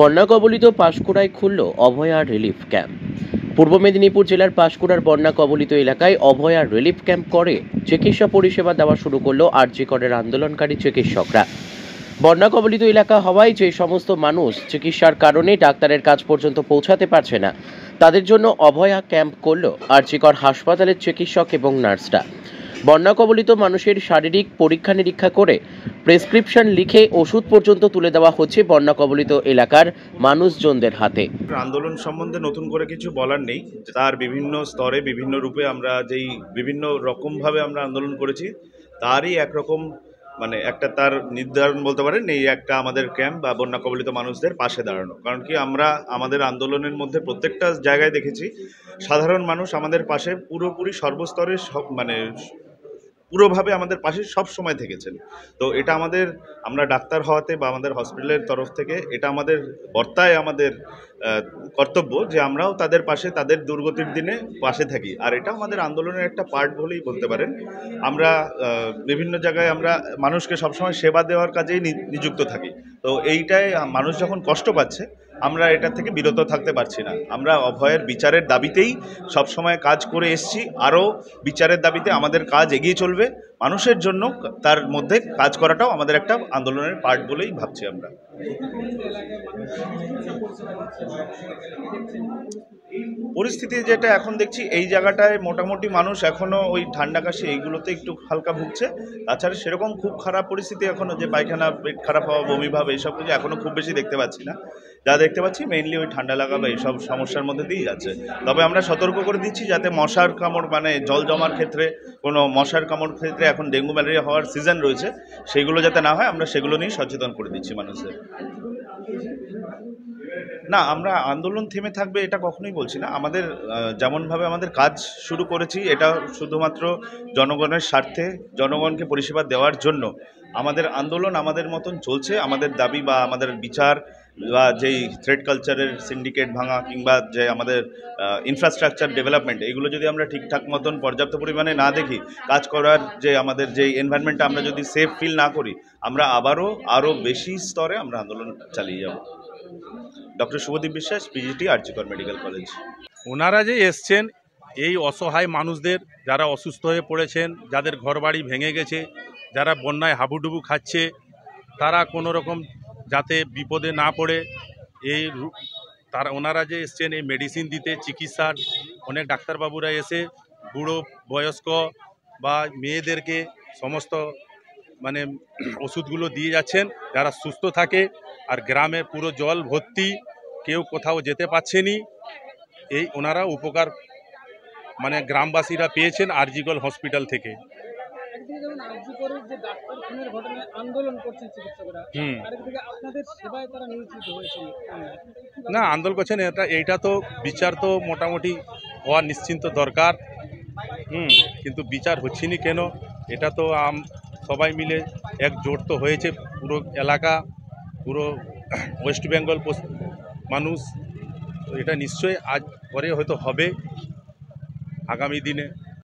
বন্যা কবলিত পাঁশকুড়ায় খুলল অভয়া রিলিফ ক্যাম্প। পূর্ব মেদিনীপুর জেলার পাঁশকুড়ার বন্যা কবলিত এলাকায় অভয়া রিলিফ ক্যাম্প করে চিকিৎসা পরিষেবা দেওয়া শুরু করলো আরজি করের আন্দোলনকারী চিকিৎসকরা। বন্যা কবলিত এলাকা হওয়ায় যে সমস্ত মানুষ চিকিৎসার কারণে ডাক্তারের কাছ পর্যন্ত পৌঁছাতে পারছে না, তাদের জন্য অভয়া ক্যাম্প করল আরজি কর হাসপাতালের চিকিৎসক এবং নার্সরা। বন্যা কবলিত মানুষের শারীরিক পরীক্ষা নিরীক্ষা করে প্রেসক্রিপশন লিখে ওষুধ পর্যন্ত তুলে দেওয়া হচ্ছে বন্যা কবলিত এলাকার মানুষজনদের হাতে। আন্দোলন সম্বন্ধে নতুন করে কিছু বলার নেই, তার বিভিন্ন স্তরে বিভিন্ন রূপে আমরা যেই বিভিন্ন রকমভাবে আমরা আন্দোলন করেছি তারই একরকম মানে একটা তার নির্ধারণ বলতে পারেন এই একটা আমাদের ক্যাম্প বা বন্যা কবলিত মানুষদের পাশে দাঁড়ানো। কারণ কি আমরা আমাদের আন্দোলনের মধ্যে প্রত্যেকটা জায়গায় দেখেছি সাধারণ মানুষ আমাদের পাশে পুরোপুরি সর্বস্তরে সব মানে পুরোভাবে আমাদের পাশে সব সময় থেকেছেন। তো এটা আমাদের আমরা ডাক্তার হওয়াতে বা আমাদের হসপিটালের তরফ থেকে এটা আমাদের বর্তায় আমাদের কর্তব্য যে আমরাও তাদের পাশে তাদের দুর্গতির দিনে পাশে থাকি। আর এটা আমাদের আন্দোলনের একটা পার্ট বলেই বলতে পারেন। আমরা বিভিন্ন জায়গায় আমরা মানুষকে সবসময় সেবা দেওয়ার কাজেই নিযুক্ত থাকি। তো এইটাই মানুষ যখন কষ্ট পাচ্ছে আমরা এটা থেকে বিরত থাকতে পারছি না। আমরা অভয়ের বিচারের দাবিতেই সবসময় কাজ করে এসছি, আরও বিচারের দাবিতে আমাদের কাজ এগিয়ে চলবে। মানুষের জন্য তার মধ্যে কাজ করাটাও আমাদের একটা আন্দোলনের পার্ট বলেই ভাবছি আমরা। পরিস্থিতি যেটা এখন দেখছি এই জায়গাটায় মোটামুটি মানুষ এখনও ওই ঠান্ডা কাশি এইগুলোতে একটু হালকা ভুগছে। তাছাড়া সেরকম খুব খারাপ পরিস্থিতি এখনও যে পায়খানা পেট খারাপ হওয়া বমি ভাব এইসব কিছু এখনও খুব বেশি দেখতে পাচ্ছি না। যা দেখতে পাচ্ছি মেইনলি ওই ঠান্ডা লাগা বা এইসব সমস্যার মধ্যে দিয়েই যাচ্ছে। তবে আমরা সতর্ক করে দিচ্ছি যাতে মশার কামড় মানে জল জমার ক্ষেত্রে কোনো মশার কামড় ক্ষেত্রে এখন ডেঙ্গু ম্যালেরিয়া হওয়ার সিজন রয়েছে, সেগুলো যাতে না হয় আমরা সেগুলো নিয়ে সচেতন করে দিচ্ছি মানুষদের। না, আমরা আন্দোলন থেমে থাকবে এটা কখনোই বলছি না। আমাদের যেমনভাবে আমাদের কাজ শুরু করেছি এটা শুধুমাত্র জনগণের স্বার্থে, জনগণকে পরিষেবা দেওয়ার জন্য আমাদের আন্দোলন আমাদের মতন চলছে। আমাদের দাবি বা আমাদের বিচার বা যেই থ্রেড কালচারের সিন্ডিকেট ভাঙা কিংবা যে আমাদের ইনফ্রাস্ট্রাকচার ডেভেলপমেন্ট এগুলো যদি আমরা ঠিকঠাক মতন পর্যাপ্ত পরিমাণে না দেখি, কাজ করার যে আমাদের যে এনভায়রনমেন্টটা আমরা যদি সেফ ফিল না করি, আমরা আরও বেশি স্তরে আমরা আন্দোলন চালিয়ে যাব। ডক্টর শুভদীপ বিশ্বাস, পিজিটি, আরজি কর মেডিকেল কলেজ। ওনারা যে এসছেন এই অসহায় মানুষদের যারা অসুস্থ হয়ে পড়েছেন, যাদের ঘরবাড়ি ভেঙে গেছে, যারা বন্যায় হাবুডুবু খাচ্ছে, তারা কোনো রকম যাতে বিপদে না পড়ে এই ওনারা যে এসছেন এই মেডিসিন দিতে, চিকিৎসার অনেক ডাক্তারবাবুরা এসে বুড়ো বয়স্ক বা মেয়েদেরকে সমস্ত মানে ওষুধগুলো দিয়ে যাচ্ছেন যারা সুস্থ থাকে। আর গ্রামে পুরো জল ভর্তি, কেউ কোথাও যেতে পারছেনি। এই ওনারা উপকার মানে গ্রামবাসীরা পেয়েছেন আরজি কর হসপিটাল থেকে। না, আন্দোলন করছেন এইটা তো বিচার তো মোটামুটি হওয়া নিশ্চিন্ত দরকার। কিন্তু বিচার হচ্ছেনি কেন? এটা তো সবাই মিলে একজোট তো হয়েছে পুরো এলাকা, পুরো ওয়েস্ট বেঙ্গল মানুষ। তো এটা নিশ্চয়ই আজ পরে হয়তো হবে আগামী দিনে।